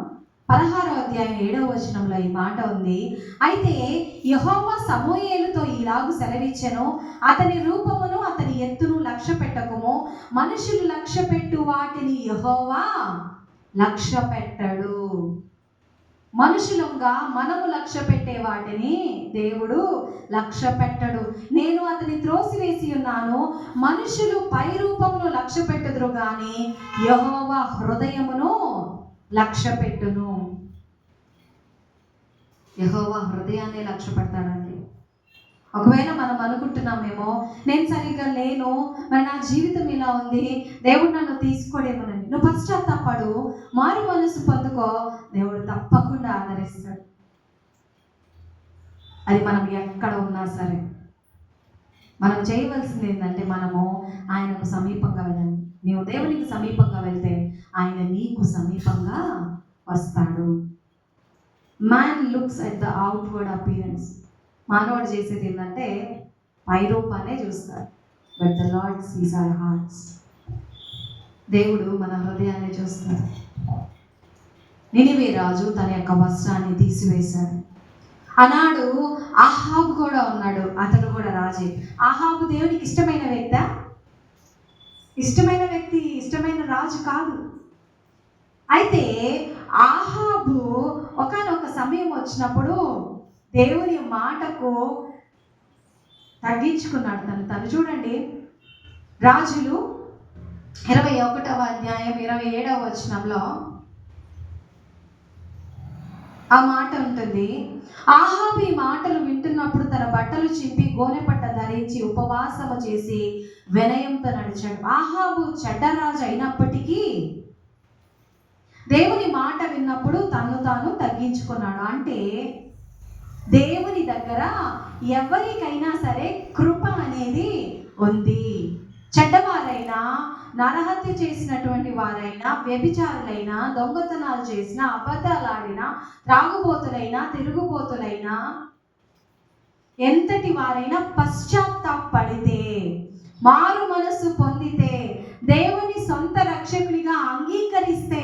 16వ అధ్యాయం 7వ వచనంలో ఈ మాట ఉంది. అయితే యెహోవా సమూయేలుతో ఇలాగు సెలవిచ్చెను, అతని రూపమును అతని ఎత్తును లక్ష్య పెట్టకుము, మనుషులు లక్ష్య పెట్టు వాటిని యెహోవా లక్ష్య పెట్టడు. మనుషులంగా మనము లక్ష్య పెట్టే వాటిని దేవుడు లక్ష్య పెట్టడు. నేను అతని త్రోసివేసి ఉన్నాను, మనుషులు పై రూపమును లక్ష్య పెట్టుదురు కానీ యెహోవా హృదయమును లక్ష్య పెట్టును. యెహోవా హృదయాన్ని లక్ష్య పెడతాడండి. ఒకవేళ మనం అనుకుంటున్నామేమో, నేను సరిగ్గా లేను, మరి నా జీవితం ఇలా ఉంది, దేవుడు నన్ను తీసుకోడేమోనండి. నువ్వు పశ్చాత్తాపడు, మారు మనసు పొందుకో, దేవుడు తప్పకుండా ఆదరిస్తాడు. అది మనం ఎక్కడ ఉన్నా సరే. మనం చేయవలసింది ఏంటంటే మనము ఆయనకు సమీపంగా వెళ్ళాలి. నీవు దేవునికి సమీపంగా వెళ్తే ఆయన నీకు సమీపంగా వస్తాడు. Man looks at the outward appearance. మానవుడు చేసేది ఏంటంటే పై రూపాన్నే చూస్తాడు. But the Lord sees our hearts. దేవుడు మన హృదయాన్ని చూస్తాడు. నినివే రాజు తన యొక్క వస్త్రాన్ని తీసివేశాడు. ఆనాడు అహాబు కూడా ఉన్నాడు, అతడు కూడా రాజే. అహాబు దేవునికి ఇష్టమైన వ్యక్తి, ఇష్టమైన రాజు కాదు. అయితే అహాబు ఒకానొక సమయం వచ్చినప్పుడు దేవుని మాటకు తగ్గించుకున్నాడు తను. చూడండి, రాజులు 21వ అధ్యాయం 27వ వచనంలో ఆ మాట ఉంటుంది. అహాబు ఈ మాటలు వింటున్నప్పుడు తన బట్టలు చింపి గోనెపట్ట ధరించి ఉపవాసము చేసి వినయంతో నడిచాడు. అహాబు చెడ్డరాజు అయినప్పటికీ దేవుని మాట విన్నప్పుడు తను తాను తగ్గించుకున్నాడు. అంటే దేవుని దగ్గర ఎవరికైనా సరే కృప అనేది ఉంది. చెడ్డవారైనా, నరహత్య చేసినటువంటి వారైనా, వ్యభిచారులైనా, దొంగతనాలు చేసిన, అబద్ధాలాడినా, త్రాగుబోతులైనా, తిరుగుబోతులైనా, ఎంతటి వారైనా పశ్చాత్తాపడితే, మారు మనసు పొందితే, దేవుని సొంత రక్షకునిగా అంగీకరిస్తే,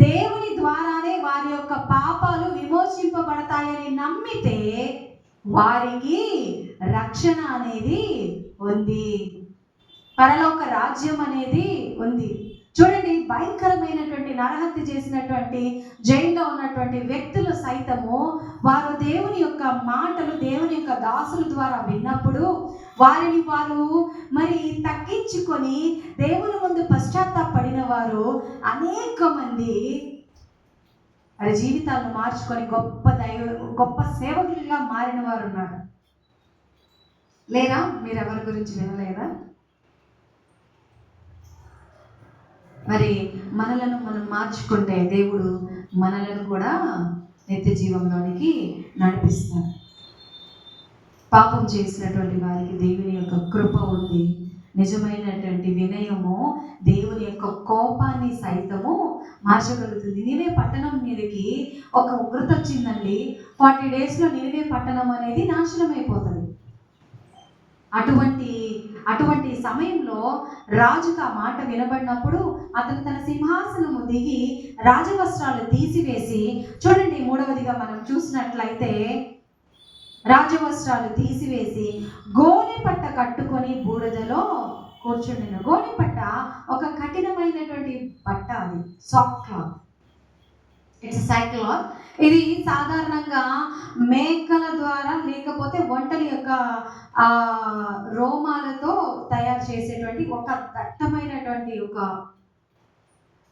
దేవుని ద్వారానే వారి యొక్క పాపాలు విమోచింపబడతాయని నమ్మితే వారికి రక్షణ అనేది ఉంది. పరలోక రాజ్యం అనేది ఉంది. చూడండి, భయంకరమైనటువంటి నరహత్య చేసినటువంటి జైల్లో ఉన్నటువంటి వ్యక్తులు సైతము వారు దేవుని యొక్క మాటలు దేవుని యొక్క దాసుల ద్వారా విన్నప్పుడు వారిని వారు మరి తగ్గించుకొని దేవుని ముందు పశ్చాత్తాపడిన వారు అనేక మంది వారి జీవితాలను మార్చుకొని గొప్ప సేవకులుగా మారిన వారు ఉన్నారు. లేదా మీరు ఎవరి గురించి వినలేదా? మరి మనలను మనం మార్చుకుంటే దేవుడు మనలను కూడా నిత్య జీవంలోనికి నడిపిస్తాడు. పాపం చేసినటువంటి వారికి దేవుని యొక్క కృప ఉంది. నిజమైనటువంటి వినయము దేవుని యొక్క కోపాన్ని సైతము మార్చగలుగుతుంది. నినివే పట్టణం మీదకి ఒక ఉగ్రత వచ్చిందండి. 40 days నినివే పట్టణం అనేది నాశనం అయిపోతుంది. అటువంటి సమయంలో రాజుకు ఆ మాట వినబడినప్పుడు అతను తన సింహాసనము దిగి రాజవస్త్రాలు తీసివేసి, చూడండి 3వదిగా మనం చూసినట్లయితే రాజవస్త్రాలు తీసివేసి గోనెపట్ట కట్టుకొని బూడిదలో కూర్చుండిన. గోనెపట్ట ఒక కఠినమైనటువంటి పట్ట, అది సాఫ్ట్ క్లాత్, ఇట్స్ సైక్లాత్. ఇది సాధారణంగా మేకల ద్వారా లేకపోతే ఒంటల యొక్క రోమాలతో తయారు చేసేటువంటి ఒక దట్టమైనటువంటి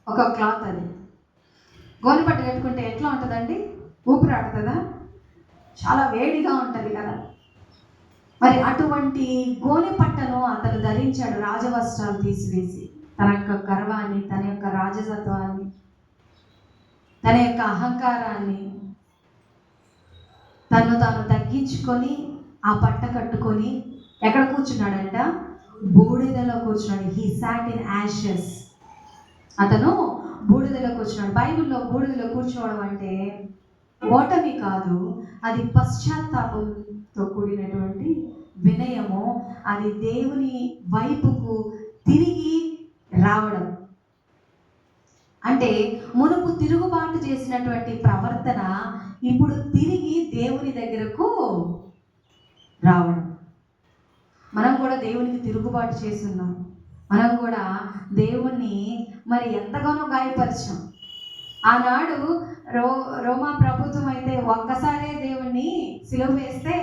ఒక క్లాత్. అది గోనెపట్ట కట్టుకుంటే ఎట్లా ఉంటుందండి? ఊపిరాడుతుందా? చాలా వేడిగా ఉంటుంది కదా. మరి అటువంటి గోనెపట్టను అతను ధరించాడు, రాజవస్త్రాలు తీసివేసి. తన యొక్క గర్వాన్ని, తన యొక్క రాజసత్వాన్ని, తన యొక్క అహంకారాన్ని తను తాను తగ్గించుకొని ఆ పట్ట కట్టుకొని ఎక్కడ కూర్చున్నాడంట? బూడిదలో కూర్చున్నాడు. He sat in Ashes. అతను బూడిదలో కూర్చున్నాడు. బైబిల్లో బూడిదలో కూర్చోవడం అంటే ఓటమి కాదు, అది పశ్చాత్తాపంతో కూడినటువంటి వినయము. అది దేవుని వైపుకు తిరిగి రావడం. అంటే మునుపు తిరుగుబాటు చేసినటువంటి ప్రవర్తన ఇప్పుడు తిరిగి దేవుని దగ్గరకు రావడం. మనం కూడా దేవునికి తిరుగుబాటు చేస్తున్నాం. మనం కూడా దేవుణ్ణి మరి ఎంతగానో గాయపరిచాం. ఆనాడు రోమా ప్రభుత్వం అయితే ఒక్కసారే దేవుణ్ణి సిలువ వేస్తే,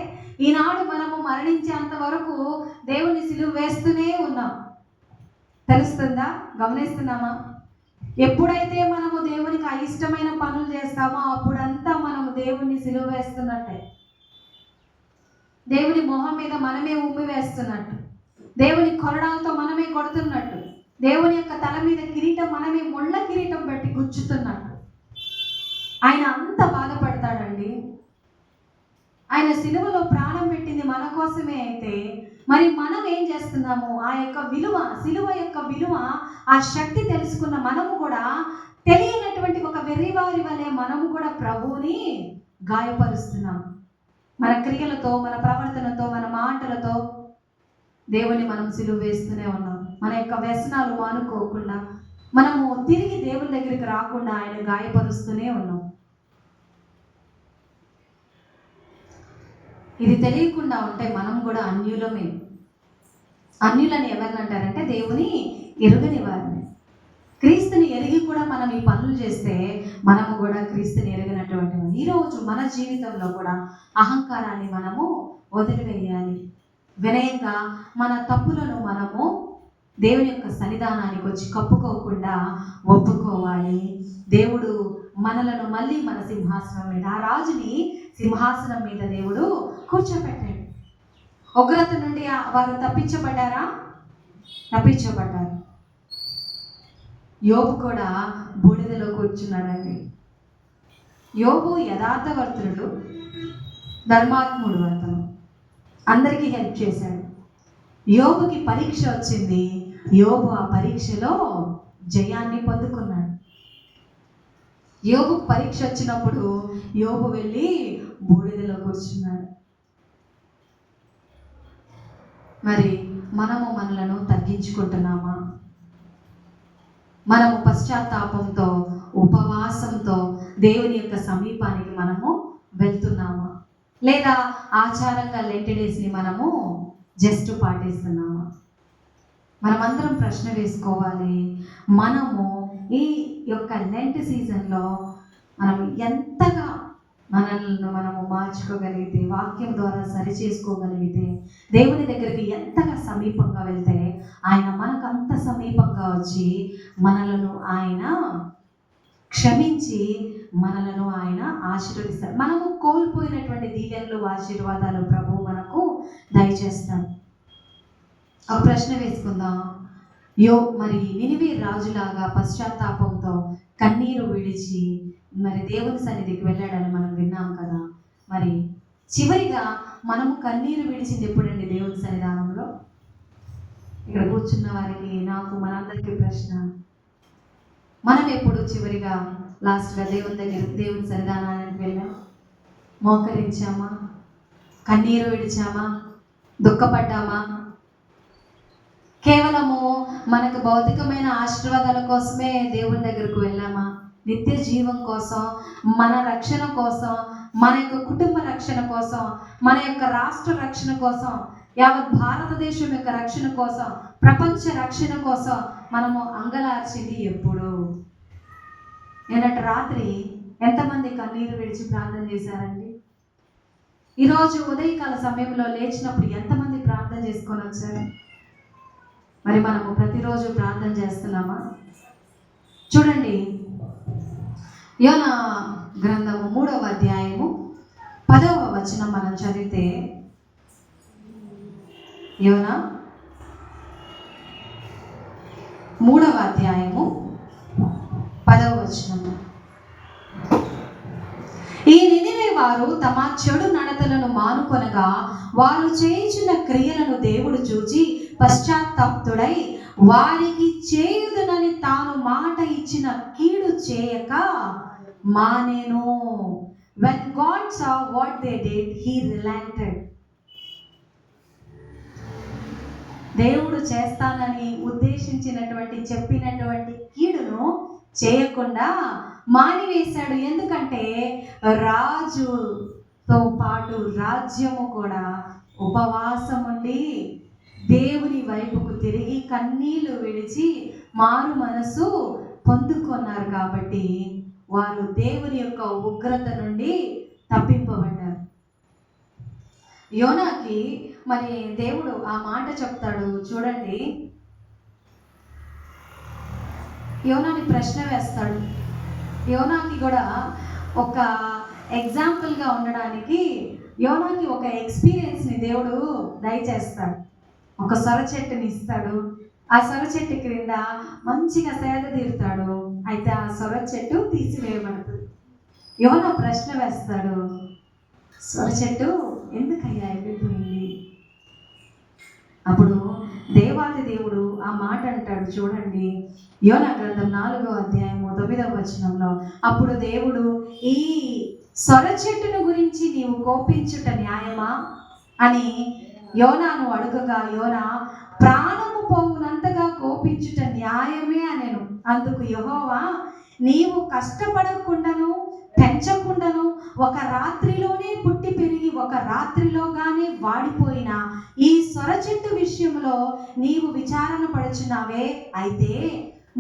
ఈనాడు మనము మరణించేంత వరకు దేవుణ్ణి సిలువ వేస్తూనే ఉన్నాం. తెలుస్తుందా? గమనిస్తున్నామా? ఎప్పుడైతే మనము దేవునికి అయిష్టమైన పనులు చేస్తామో అప్పుడంతా మనము దేవుణ్ణి సిలువ వేస్తున్నట్టే. దేవుని మొహం మీద మనమే ఉమ్మి వేస్తున్నట్టు, దేవుని కొరడాలతో మనమే కొడుతున్నట్టు, దేవుని యొక్క తల మీద కిరీటం మనమే ముళ్ళ కిరీటం పెట్టి గుచ్చుతున్నట్టు. ఆయన అంత బాధపడతాడండి. ఆయన సిలువలో ప్రాణం పెట్టింది మన కోసమే అయితే మరి మనం ఏం చేస్తున్నాము? ఆ యొక్క విలువ, సిలువ యొక్క విలువ, ఆ శక్తి తెలుసుకున్న మనము కూడా తెలియనటువంటి ఒక వెర్రివారి వలె మనము కూడా ప్రభువుని గాయపరుస్తున్నాం. మన క్రియలతో, మన ప్రవర్తనతో, మన మాటలతో దేవుని మనం సిలువ వేస్తూనే ఉన్నాం. మన యొక్క వ్యసనాలు మానుకోకుండా, మనము తిరిగి దేవుని దగ్గరికి రాకుండా ఆయన గాయపరుస్తూనే ఉన్నాం. ఇది తెలియకుండా ఉంటే మనం కూడా అన్యులమే. అన్యులని ఎవరిని అంటారంటే దేవుని ఎరుగని వారిని. క్రీస్తుని ఎరిగి కూడా మనం ఈ పనులు చేస్తే మనము కూడా క్రీస్తుని ఎరిగినటువంటి వారు. ఈరోజు మన జీవితంలో కూడా అహంకారాన్ని మనము వదిలివేయాలి. వినయంగా మన తప్పులను మనము దేవుని యొక్క సన్నిధానానికి వచ్చి కప్పుకోకుండా ఒప్పుకోవాలి. దేవుడు మనలను మళ్ళీ మన సింహాసనం మీద, ఆ రాజుని సింహాసనం మీద దేవుడు కూర్చోబెట్టాడు. ఉగ్రత నుండి వారు తప్పించబడ్డారా? తప్పించబడ్డారు. యోబు కూడా బూడిదలో కూర్చున్నాడండి. యోబు యథార్థవర్తుడు, ధర్మాత్ముడు. అతను అందరికీ హెల్ప్ చేశాడు. యోబుకి పరీక్ష వచ్చింది. యోబు ఆ పరీక్షలో జయాన్ని పొందుకున్నాడు. యోబుకు పరీక్ష వచ్చినప్పుడు యోబు వెళ్ళి బూడిదలో కూర్చున్నాడు. మరి మనము మనలను తగ్గించుకుంటున్నామా? మనము పశ్చాత్తాపంతో, ఉపవాసంతో దేవుని యొక్క సమీపానికి మనము వెళ్తున్నామా? లేదా ఆచారంగా లెంట్ డేస్ని మనము జస్ట్ పాటిస్తున్నామా? మనమందరం ప్రశ్న వేసుకోవాలి. మనము ఈ యొక్క లెంట్ సీజన్లో మనం ఎంతగా మనల్ని మనము మార్చుకోగలిగితే, వాక్యం ద్వారా సరి చేసుకోగలిగితే, దేవుని దగ్గరికి ఎంతగా సమీపంగా వెళ్తే ఆయన మనకు అంత సమీపంగా వచ్చి మనలను ఆయన క్షమించి మనలను ఆయన ఆశీర్వదిస్తాడు. మనము కోల్పోయినటువంటి దీవెనలు, ఆశీర్వాదాలు ప్రభు మనకు దయచేస్తాడు. ఒక ప్రశ్న వేసుకుందాం. మరి నినివే రాజులాగా పశ్చాత్తాపంతో కన్నీరు విడిచి మరి దేవుని సన్నిధికి వెళ్ళాడని మనం విన్నాం కదా. మరి చివరిగా మనము కన్నీరు విడిచింది ఎప్పుడండి దేవుని సన్నిధానంలో? ఇక్కడ కూర్చున్న వారికి, నాకు, మనందరికీ ప్రశ్న. మనం ఎప్పుడు చివరిగా లాస్ట్గా దేవుని సన్నిధానానికి వెళ్ళాం? మోకరించామా? కన్నీరు విడిచామా? దుఃఖపడ్డామా? కేవలము మనకు భౌతికమైన ఆశీర్వాదాల కోసమే దేవుని దగ్గరకు వెళ్ళామా? నిత్య జీవం కోసం, మన రక్షణ కోసం, మన యొక్క కుటుంబ రక్షణ కోసం, మన యొక్క రాష్ట్ర రక్షణ కోసం, యావత్ భారతదేశం యొక్క రక్షణ కోసం, ప్రపంచ రక్షణ కోసం మనము అంగలార్చింది ఎప్పుడు? నిన్నటి రాత్రి ఎంతమంది కన్నీరు విడిచి ప్రార్థన చేశారండి? ఈరోజు ఉదయకాల సమయంలో లేచినప్పుడు ఎంతమంది ప్రార్థన చేసుకొని వచ్చారు? మరి మనము ప్రతిరోజు ప్రార్థన చేస్తున్నామా? చూడండి, యోనా గ్రంథము 3వ అధ్యాయము 10వ వచనం మనం చదివితే, యోనా 3వ అధ్యాయము 10వ వచనము. ఈ నినివే వారు తమ చెడు నడతలను మానుకొనగా వారు చేయించిన క్రియలను దేవుడు చూచి పశ్చాత్తాప్తుడై వారికి చేయుదునని తాను మాట ఇచ్చిన కీడు చేయక మానేను. When God saw what they did, he relented. దేవుడు చేస్తానని ఉద్దేశించినటువంటి, చెప్పినటువంటి కీడును చేయకుండా మానివేశాడు. ఎందుకంటే రాజుతో పాటు రాజ్యము కూడా ఉపవాసం ఉండి దేవుని వైపుకు తిరిగి కన్నీళ్లు విడిచి మారు మనసు పొందుకున్నారు. కాబట్టి వారు దేవుని యొక్క ఉగ్రత నుండి తప్పింపబడ్డారు. యోనాకి మరి దేవుడు ఆ మాట చెప్తాడు. చూడండి, యోనాని ప్రశ్న వేస్తాడు. యోనాకి కూడా ఒక ఎగ్జాంపుల్గా ఉండడానికి యోనాకి ఒక ఎక్స్పీరియన్స్ని దేవుడు దయచేస్తాడు. ఒక సొర చెట్టుని ఇస్తాడు. ఆ సొర చెట్టు క్రింద మంచిగా సేద తీరుతాడు. అయితే ఆ సొర చెట్టు తీసివేయబడుతుంది. యోనా ప్రశ్న వేస్తాడు, సొర చెట్టు ఎందుకయ్యా ఎండిపోయింది? అప్పుడు దేవాది దేవుడు ఆ మాట అంటాడు చూడండి, యోనా గ్రంథం 4వ అధ్యాయము 9వ వచనంలో, అప్పుడు దేవుడు, ఈ సొర చెట్టును గురించి నీవు కోపించుట న్యాయమా అని యోనాను అడుగగా, యోనా ప్రాణము పోవునంతగా కోపించుట న్యాయమే అనెను. అందుకు యెహోవా, నీవు కష్టపడకుండాను పెంచకుండాను ఒక రాత్రిలోనే పుట్టి పెరిగి ఒక రాత్రిలోగానే వాడిపోయిన ఈ సొర చెట్టు విషయంలో నీవు విచారణ పడుచున్నావే, అయితే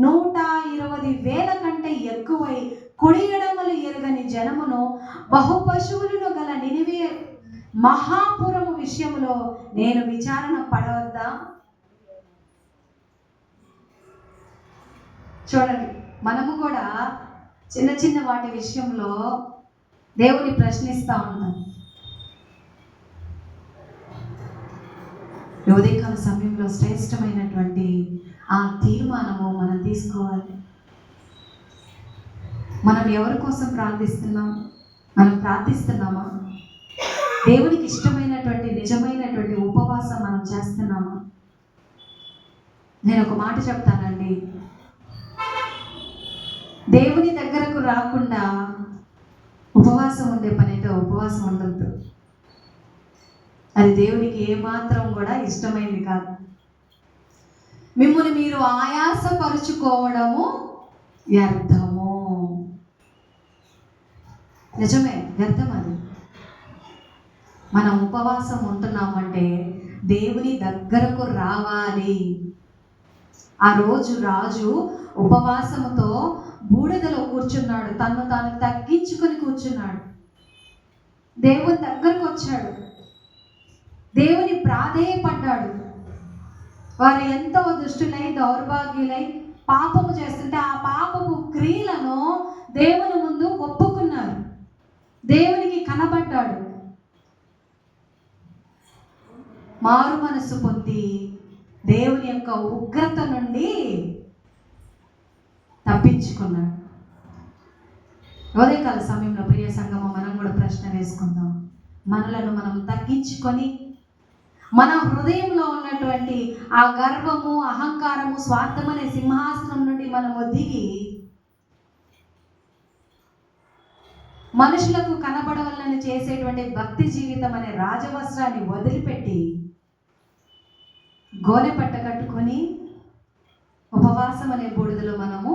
120,000 కంటే ఎక్కువై కుడి ఎడమలు ఎరుగని జనమును బహు పశువులను గల నినివే మహాపురము విషయంలో నేను విచారణ పడవద్దా? చూడండి, మనము కూడా చిన్న చిన్న వాటి విషయంలో దేవుని ప్రశ్నిస్తూ ఉంటాం. ఉదయకాల సమయంలో శ్రేష్టమైనటువంటి ఆ తీర్మానము మనం తీసుకోవాలి. మనం ఎవరి కోసం ప్రార్థిస్తున్నాం? మనం ప్రార్థిస్తున్నామా? దేవునికి ఇష్టమైనటువంటి నిజమైనటువంటి ఉపవాసం మనం చేస్తున్నామా? నేను ఒక మాట చెప్తానండి, దేవుని దగ్గరకు రాకుండా ఉపవాసం ఉండే పని అయితే ఉపవాసం ఉండద్దు. అది దేవునికి ఏమాత్రం కూడా ఇష్టమైంది కాదు. మిమ్మల్ని మీరు ఆయాసపరుచుకోవడము వ్యర్థము. నిజమే, వ్యర్థం అది. మనం ఉపవాసం ఉంటున్నామంటే దేవుని దగ్గరకు రావాలి. ఆ రోజు రాజు ఉపవాసముతో బూడిదలో కూర్చున్నాడు, తను తాను తగ్గించుకొని కూర్చున్నాడు. దేవుని దగ్గరకు వచ్చాడు, దేవుని ప్రాధేయపడ్డాడు. వారు ఎంతో దుష్టులై దౌర్భాగ్యులై పాపము చేస్తుంటే ఆ పాపపు క్రియలను దేవుని ముందు ఒప్పుకున్నారు. దేవునికి కనబడ్డాడు. మారు మనసు పొంది దేవుని యొక్క ఉగ్రత నుండి తప్పించుకున్నాడు. ఉదయకాల సమయంలో ప్రియ సంగమం, మనం కూడా ప్రశ్న వేసుకుందాం. మనలను మనం తగ్గించుకొని మన హృదయంలో ఉన్నటువంటి ఆ గర్వము, అహంకారము, స్వార్థం అనే సింహాసనం నుండి మనము దిగి మనుషులకు కనబడవలని చేసేటువంటి భక్తి జీవితం అనే రాజవస్త్రాన్ని వదిలిపెట్టి గోనె పట్ట కట్టుకొని ఉపవాసం అనే బూడిదలో మనము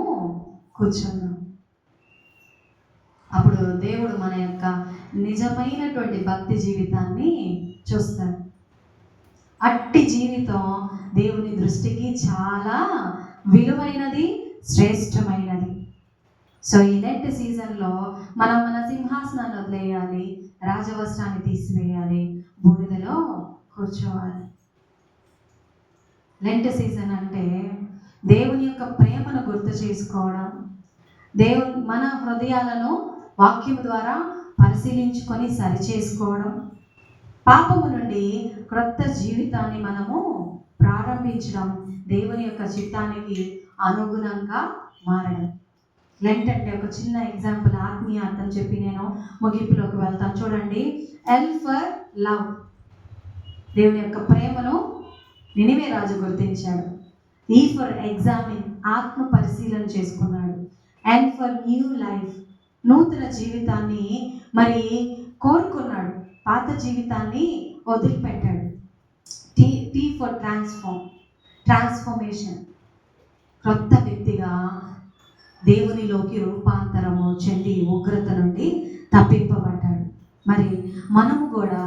కూర్చున్నాం. అప్పుడు దేవుడు మన యొక్క నిజమైనటువంటి భక్తి జీవితాన్ని చూస్తాడు. అట్టి జీవితం దేవుని దృష్టికి చాలా విలువైనది, శ్రేష్టమైనది. సో ఈ నెట్ సీజన్లో మనం మన సింహాసనాన్ని వదిలేయాలి, రాజవస్త్రాన్ని తీసివేయాలి, బూడిదలో కూర్చోవాలి. లెంట్ సీజన్ అంటే దేవుని యొక్క ప్రేమను గుర్తు చేసుకోవడం, మన హృదయాలను వాక్యం ద్వారా పరిశీలించుకొని సరిచేసుకోవడం, పాపము నుండి క్రొత్త జీవితాన్ని మనము ప్రారంభించడం, దేవుని యొక్క చిత్తానికి అనుగుణంగా మారడం. లెంట్ అంటే ఒక చిన్న ఎగ్జాంపుల్, ఆత్మీయ అర్థం చెప్పి నేను ముగింపులోకి వెళ్తాను. చూడండి, ఎల్ ఫర్ లవ్, దేవుని యొక్క ప్రేమను నినివే రాజు గుర్తించాడు. ఈ ఫర్ ఎగ్జామిన్, ఆత్మ పరిశీలన చేసుకున్నాడు. అండ్ ఫర్ న్యూ లైఫ్, నూతన జీవితాన్ని మరి కోరుకున్నాడు, పాత జీవితాన్ని వదిలిపెట్టాడు. టీ ఫర్ ట్రాన్స్ఫర్మేషన్, క్రొత్త వ్యక్తిగా దేవునిలోకి రూపాంతరము చెంది ఉగ్రత నుండి తప్పింపబడ్డాడు. మరి మనము కూడా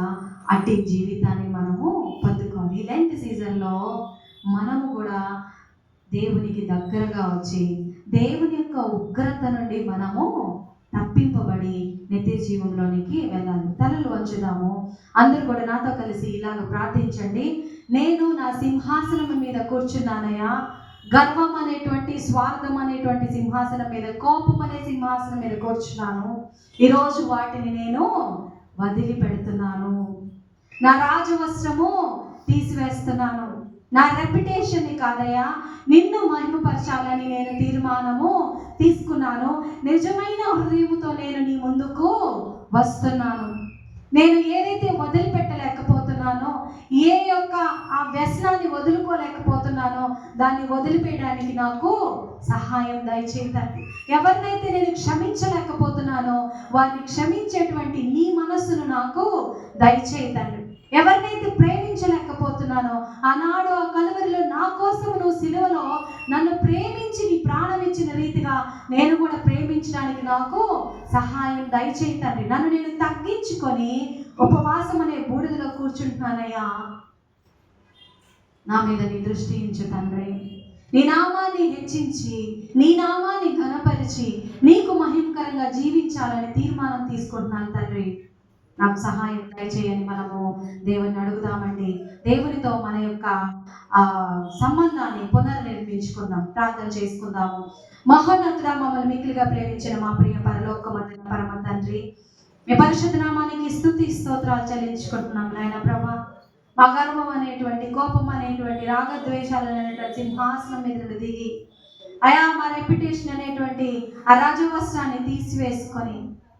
అట్టి జీవితాన్ని మనము పొందుకోవాలి. ఇలాంటి సీజన్లో మనము కూడా దేవునికి దగ్గరగా వచ్చి దేవుని యొక్క ఉగ్రత నుండి మనము తప్పింపబడి నిత్య జీవంలోనికి వెళ్ళాలి. తలలు వంచుదాము. అందరూ కూడా నాతో కలిసి ఇలాగ ప్రార్థించండి. నేను నా సింహాసనం మీద కూర్చున్నానయ్యా. గర్వం అనేటువంటి, స్వార్థం అనేటువంటి సింహాసనం మీద, కోపం అనే సింహాసనం మీద కూర్చున్నాను. ఈరోజు వాటిని నేను వదిలిపెడుతున్నాను. నా రాజవస్త్రము తీసివేస్తున్నాను. నా రెప్యుటేషన్ని కాదయ్యా, నిన్ను మహిమపరచాలని నేను తీర్మానము తీసుకున్నాను. నిజమైన హృదయముతో నేను నీ ముందుకు వస్తున్నాను. నేను ఏదైతే వదిలిపెట్టలేకపోతున్నాను వదలలేకపోతున్నానో, ఏ యొక్క ఆ వ్యసనాన్ని వదులుకోలేకపోతున్నానో దాన్ని వదిలిపేయడానికి నాకు సహాయం దయచేయండి. ఎవరినైతే నేను క్షమించలేకపోతున్నానో వారిని క్షమించేటువంటి నీ మనస్సును నాకు దయచేయండి. ఎవరినైతే ప్రేమించలేకపోతున్నానో, ఆనాడు ఆ కలువరిలో నా కోసం నువ్వు సిలువలో నన్ను ప్రేమించి నీ ప్రాణం ఇచ్చిన రీతిగా నేను కూడా ప్రేమించడానికి నాకు సహాయం దయచేయండి. నన్ను నేను తగ్గించుకొని ఉపవాసం అనే బూడిదలో కూర్చుంటున్నానయ్యా, నా మీద నీ దృష్టి ఉంచు తండ్రి. నీ నామాన్ని హెచ్చించి, నీ నామాన్ని ఘనపరిచి, నీకు మహిమకరంగా జీవించాలని తీర్మానం తీసుకుంటున్నాను తండ్రి. నాకు సహాయం దయచేయని మనము దేవుని అడుగుదామండి. దేవునితో మన యొక్క సంబంధాన్ని పునర్నిర్మించుకుందాం, ప్రార్థన చేసుకుందాము. మహోన్నతుడా, మమ్మల్ని మిక్కిలిగా ప్రేమించిన మా ప్రియ పరలోకమందున పరమ తండ్రి, మీ పరిశుద్ధ నామానికి స్తుతి స్తోత్రాలు చెల్లించుకుంటున్నాం నాయన ప్రభా. మా గర్వం అనేటువంటి, కోపం అనేటువంటి, రాగద్వేషాలు అనేటువంటి సింహాసనం మీద నుండి దిగి అయా మా రెప్యుటేషన్ అనేటువంటి ఆ రాజవస్త్రాన్ని తీసివేసుకొని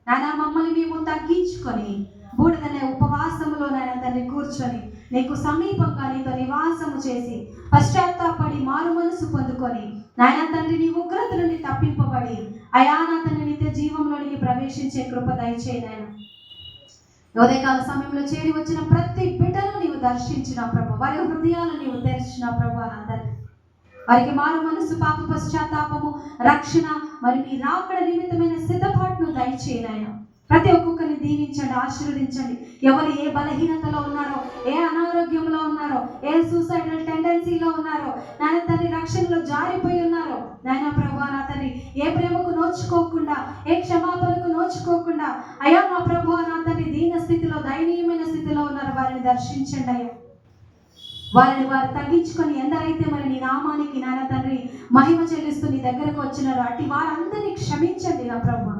నాయన మమ్మల్ని మేము తగ్గించుకొని బూడిదనే ఉపవాసములో నాయన తండ్రి కూర్చొని నీకు సమీపంగా నీతో నివాసము చేసి పశ్చాత్తాపడి మారు మనసు పొందుకొని నాయన తండ్రి నీ ఉగ్రత నుండి తప్పింపబడి అయా నా తండ్రి నిత్య జీవంలోనికి ప్రవేశించే కృప దయచేయి నాయన. ఉదయకాల సమయంలో చేరి వచ్చిన ప్రతి బిడ్డను నీవు దర్శించిన ప్రభు, వారి హృదయాలను నీవు తెరిచిన ప్రభు, అందరి వారికి మారు మనసు, పాప పశ్చాత్తాపము, రక్షణ, మరి మీ రాకడ నిమిత్తమైన సిద్ధపాటును దయచేయనాయన. ప్రతి ఒక్కొక్కరిని దీవించండి, ఆశీర్వదించండి. ఎవరు ఏ బలహీనతలో ఉన్నారో, ఏ అనారోగ్యంలో ఉన్నారో, ఏ సూసైడల్ టెండెన్సీలో ఉన్నారో, నాయన తండ్రి రక్షణలో జారిపోయి ఉన్నారో నాయన ప్రభు, నా తండ్రి ఏ ప్రేమకు నోచుకోకుండా, ఏ క్షమాపణకు నోచుకోకుండా అయ్యా మా ప్రభు నా తండ్రి దీన స్థితిలో, దయనీయమైన స్థితిలో ఉన్నారు, వారిని దర్శించండి అయ్యా. వారిని వారు తగ్గించుకొని ఎందరైతే మరి నీ నామానికి నాయన తండ్రి మహిమ చెల్లిస్తూ నీ దగ్గరకు వచ్చినారో అట్టి వారందరినీ క్షమించండి నా ప్రభు.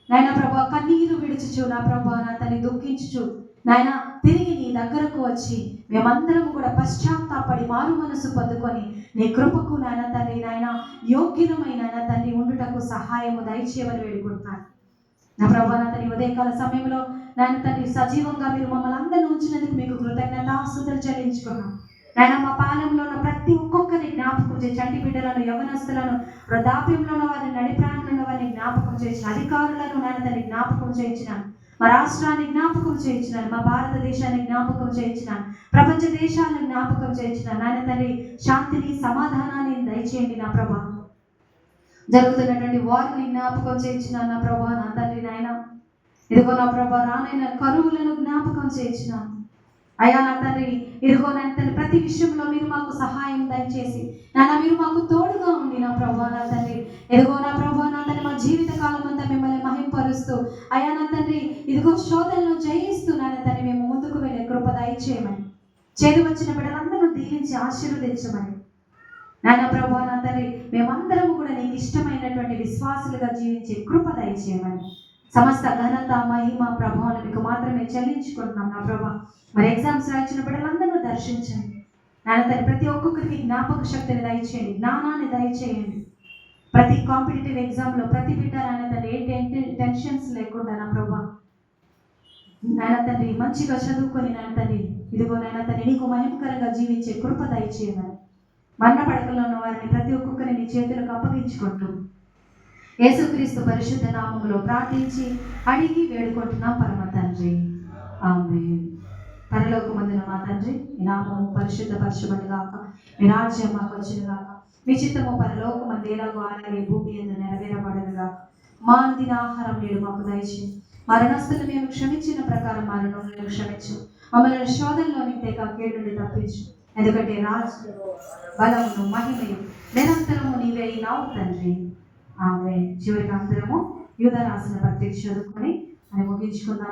నాయన ప్రభు కన్నీరు విడుచుచు నా ప్రభు నా తండ్రి దుఃఖించుచు నాయన తిరిగి నీ దగ్గరకు వచ్చి మేమందరం కూడా పశ్చాత్తాపడి మారు మనసు పొందుకొని నీ కృపకు నాయన తండ్రి నాయన యోగ్యమైన నాయన తండ్రి ఉండుటకు సహాయము దయచేయమని వేడుకుంటున్నాను నా ప్రభు. నా తండ్రి ఉదయకాల సమయంలో నాయన తండ్రి సజీవంగా మీరు మమ్మల్ని అందరిని ఉంచినందుకు మీకు కృతజ్ఞతాస్తుతులు చెల్లించుకున్నాం నాయన. మా పాలెంలో ఉన్న ప్రతి ఒక్కొక్కరిని జ్ఞాపకం చేసి, చంటి బిడ్డలను, యవనస్తులను, వృద్ధాప్యంలో వారిని, నడిప్రాంతంలో వారిని జ్ఞాపకం చేసిన, అధికారులను నాయన తండ్రి జ్ఞాపకం చేయించినాను, మా రాష్ట్రాన్ని జ్ఞాపకం చేయించినాను, మా భారతదేశాన్ని జ్ఞాపకం చేయించినాను, ప్రపంచ దేశాలను జ్ఞాపకం చేయించినాను నాయన తండ్రి. శాంతిని, సమాధానాన్ని దయచేయండి నా ప్రభా. జరుగుతున్నటువంటి వారిని జ్ఞాపకం చేయించిన నా ప్రభా నా తండ్రి నాయన. ఇదిగో నా ప్రభా రానైన కరువులను జ్ఞాపకం చేయించినాను అయ్యా నా తండ్రి. ఇదిగో నా తండ్రి ప్రతి విషయంలో మీరు మాకు సహాయం దయచేసి నాన్న మీరు మాకు తోడుగా ఉండి నా ప్రభా నా తండ్రి. ఇదిగో నా ప్రభా నా తండ్రి మా జీవిత కాలం అంతా మిమ్మల్ని మహింపరుస్తూ అయ్యా నా తండ్రి ఇదిగో శోధనలు జయిస్తూ నాన్న తండ్రి మేము ముందుకు వెళ్ళే కృప దయచేయమని, చేరి వచ్చిన బిడ్డలందరూ దీవించి ఆశీర్వదించమని నాన్న ప్రభా నా తండ్రి. మేమందరము కూడా నీకు ఇష్టమైనటువంటి విశ్వాసులుగా జీవించే కృప దయచేయమని, సమస్త ఘనత, మహిమ, ప్రభావం మీకు మాత్రమే చెల్లించుకుంటున్నాం నా ప్రభా. మరి ఎగ్జామ్స్ రాయించిన బిడ్డలందరూ దర్శించండి నాన్న తండ్రి. ప్రతి ఒక్కొక్కరికి జ్ఞాపక శక్తిని దయచేయండి, జ్ఞానాన్ని దయచేయండి. ప్రతి కాంపిటేటివ్ ఎగ్జామ్లో ప్రతి బిడ్డ నాన్న తండ్రి ఏ టెన్షన్స్ లేకుండా నా ప్రభా నాన్న తండ్రి మంచిగా చదువుకొని నాన్న తండ్రి ఇదిగో నాన్న తండ్రి నీకు మహిమకరంగా జీవించే కృప దయచేయమని, మరణ పడకలో ఉన్న వారిని ప్రతి ఒక్కొక్కరిని నీ చేతులకు అప్పగించుకుంటూ యేసుక్రీస్తు పరిశుద్ధ నామములో ప్రార్థించి అడిగి వేడుకుంటున్నాం పరమ తండ్రి, ఆమేన్. పరలోకమందున మా తండ్రి, మీ నామము పరిశుద్ధపరచబడును గాక, మీ రాజ్యం మాకు వచ్చును గాక, మీ చిత్తము పరలోకమందు ఎలాగో అలాగే భూమి యందు నెరవేరబడును గాక. మా అనుదిన ఆహారం నేడు మాకు దయచేయండి, మా రుణస్తులను మేము క్షమించిన ప్రకారం మా రుణములను క్షమించు, మమ్మల్ని శోధనలోనికి తేక కీడు నుండి తప్పించు, ఎందుకంటే రాజు బలమును మహిమయు నిరంతరము నీవే అయినావు తండ్రి, ఆమేన్. చివరికి అందరము యూదా రాసిన పత్రిక చదువుకొని అని ముగించుకుందాం.